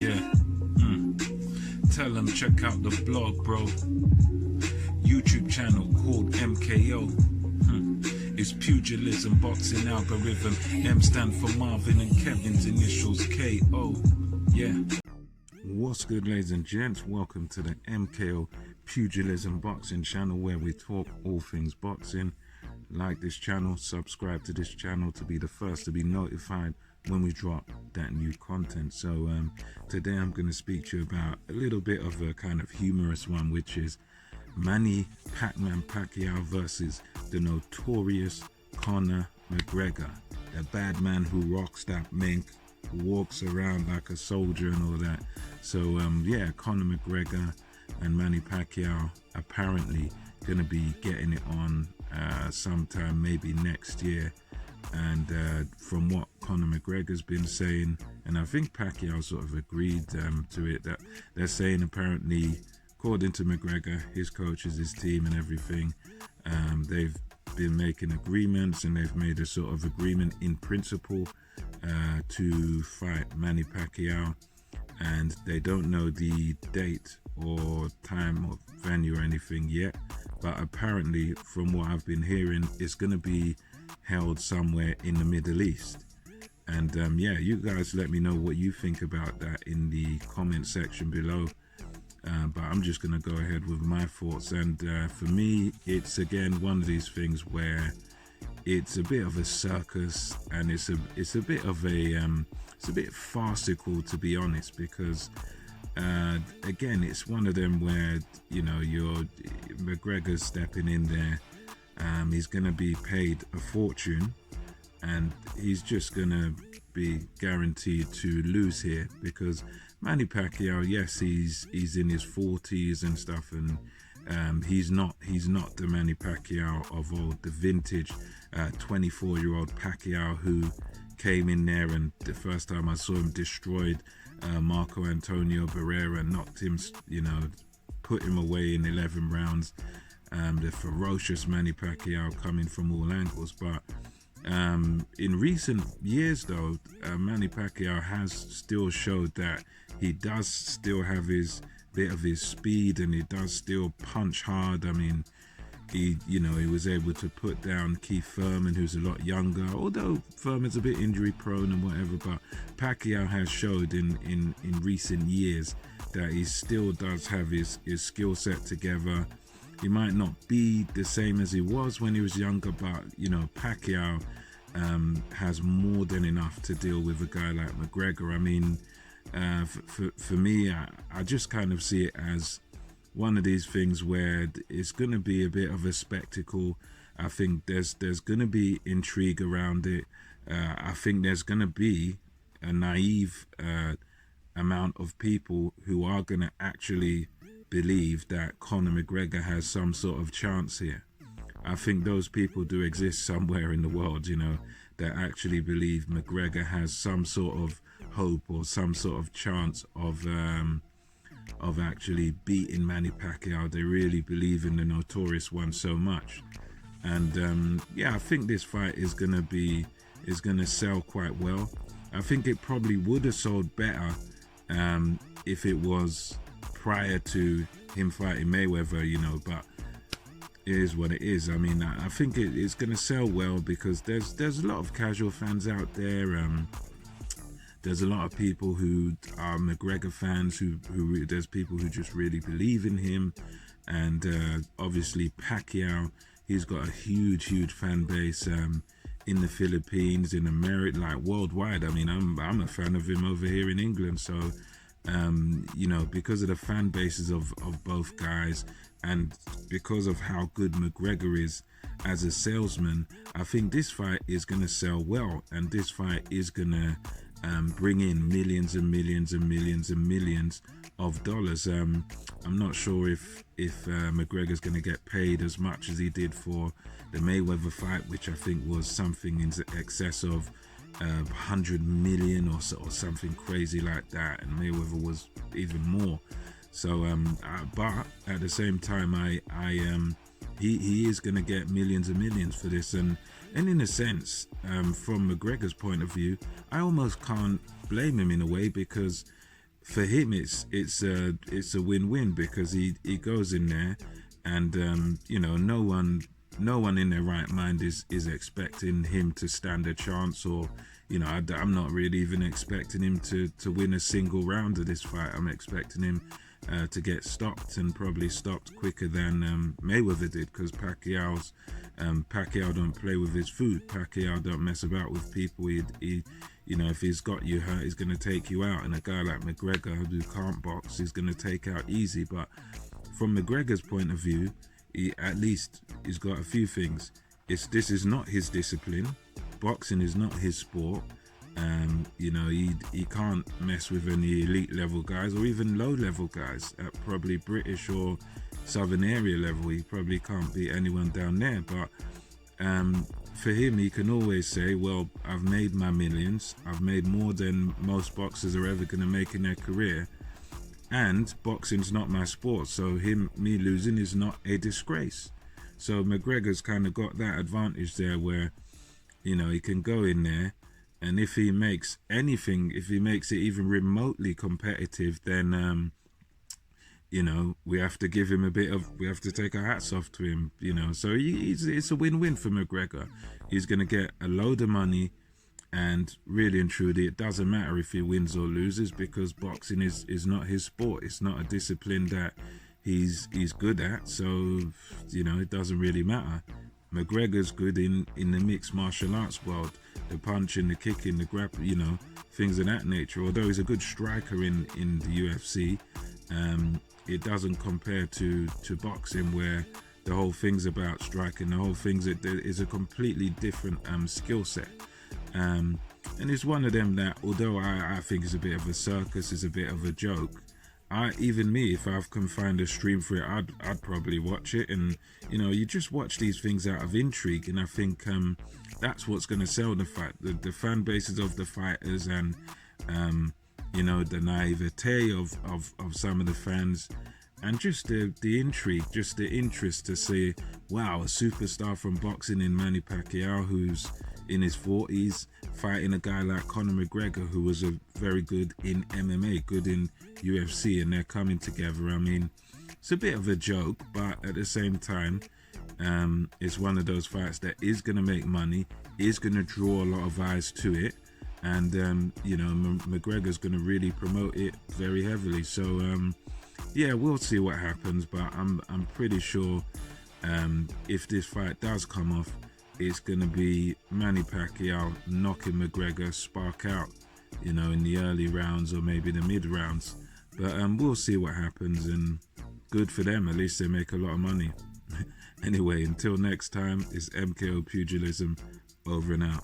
Yeah. Tell them check out the blog, bro. YouTube channel called MKO. It's pugilism, boxing algorithm. M stand for Marvin and Kevin's initials KO. Yeah. What's good, ladies and gents? Welcome to the MKO Pugilism Boxing channel, where we talk all things boxing. Like this channel, subscribe to this channel to be the first to be notified when we drop that new content. So today I'm going to speak to you about a little bit of a kind of humorous one, which is Manny Pacquiao versus the notorious Conor McGregor, the bad man who rocks that mink, walks around like a soldier and all that. So yeah, Conor McGregor and Manny Pacquiao apparently going to be getting it on sometime maybe next year. And from what Conor McGregor's been saying, and I think Pacquiao sort of agreed to it, that they're saying apparently, according to McGregor, his coaches, his team and everything, they've been making agreements, and they've made a sort of agreement in principle to fight Manny Pacquiao, and they don't know the date or time or venue or anything yet, but apparently from what I've been hearing, it's going to be held somewhere in the Middle East. And yeah, you guys let me know what you think about that in the comment section below. But I'm just going to go ahead with my thoughts. And for me, it's again one of these things where it's a bit of a circus, and it's a bit of it's a bit farcical, to be honest, because again, it's one of them where, you know, you're McGregor's stepping in there. He's going to be paid a fortune, and he's just going to be guaranteed to lose here, because Manny Pacquiao, yes, he's in his 40s and stuff, and he's not the Manny Pacquiao of old, the vintage 24-year-old Pacquiao who came in there and the first time I saw him destroyed Marco Antonio Barrera, knocked him, you know, put him away in 11 rounds. The ferocious Manny Pacquiao coming from all angles. But in recent years, though, Manny Pacquiao has still showed that he does still have his bit of his speed, and he does still punch hard. I mean, he was able to put down Keith Thurman, who's a lot younger, although Thurman's a bit injury prone and whatever. But Pacquiao has showed in recent years that he still does have his skill set together. He might not be the same as he was when he was younger, but, you know, Pacquiao has more than enough to deal with a guy like McGregor. I mean, for me, I just kind of see it as one of these things where it's going to be a bit of a spectacle. I think there's going to be intrigue around it. I think there's going to be a naive amount of people who are going to actually believe that Conor McGregor has some sort of chance here. I think those people do exist somewhere in the world, you know, that actually believe McGregor has some sort of hope or some sort of chance of actually beating Manny Pacquiao. They really believe in the notorious one so much. And yeah, I think this fight is gonna sell quite well. I think it probably would have sold better if it was prior to him fighting Mayweather, you know, but it is what it is. I mean, I think it's going to sell well because there's a lot of casual fans out there. There's a lot of people who are McGregor fans, who there's people who just really believe in him, and obviously Pacquiao, he's got a huge fan base in the Philippines, in America, like worldwide. I mean, I'm a fan of him over here in England, so you know, because of the fan bases of both guys, and because of how good McGregor is as a salesman, I think this fight is going to sell well, and this fight is going to bring in millions and millions and millions and millions of dollars. I'm not sure if McGregor's going to get paid as much as he did for the Mayweather fight, which I think was something in excess of 100 million or something crazy like that, and Mayweather was even more. So but at the same time, he is going to get millions and millions for this, and in a sense, from McGregor's point of view, I almost can't blame him in a way, because for him, it's a win-win, because he goes in there, and no one in their right mind is expecting him to stand a chance, or I'm not really even expecting him to win a single round of this fight. I'm expecting him to get stopped, and probably stopped quicker than Mayweather did, because Pacquiao don't play with his food. Pacquiao don't mess about with people. He if he's got you hurt, he's going to take you out. And a guy like McGregor, who can't box, he's going to take out easy. But from McGregor's point of view, he's got a few things. This is not his discipline. Boxing is not his sport. He can't mess with any elite level guys, or even low level guys at probably British or Southern area level. He probably can't beat anyone down there. But for him, he can always say, well, I've made my millions. I've made more than most boxers are ever going to make in their career. And boxing's not my sport, so me losing is not a disgrace. So McGregor's kind of got that advantage there, where he can go in there, and if he makes it even remotely competitive, then we have to give him we have to take our hats off to him. So it's a win-win for McGregor. He's going to get a load of money, and really and truly, it doesn't matter if he wins or loses, because boxing is not his sport. It's not a discipline that he's good at, so it doesn't really matter. McGregor's good in the mixed martial arts world, the punching, the kicking, the grappling, things of that nature. Although he's a good striker in the UFC, it doesn't compare to boxing, where the whole thing's about striking. The whole thing's is a completely different skill set. And it's one of them that, although I think it's a bit of a circus, is a bit of a joke, even me, if I can find a stream for it, I'd probably watch it. And you just watch these things out of intrigue, and I think that's what's going to sell the fight. The fan bases of the fighters, and the naivete of some of the fans, and just the intrigue, just the interest to see, wow, a superstar from boxing in Manny Pacquiao, who's in his 40s, fighting a guy like Conor McGregor, who was very good in MMA, good in UFC, and they're coming together. I mean, it's a bit of a joke, but at the same time, it's one of those fights that is going to make money, is going to draw a lot of eyes to it, and McGregor's going to really promote it very heavily. So we'll see what happens, but I'm pretty sure if this fight does come off, it's going to be Manny Pacquiao knocking McGregor, spark out, in the early rounds or maybe the mid rounds. But we'll see what happens, and good for them. At least they make a lot of money. Anyway, until next time, it's MKO Pugilism, over and out.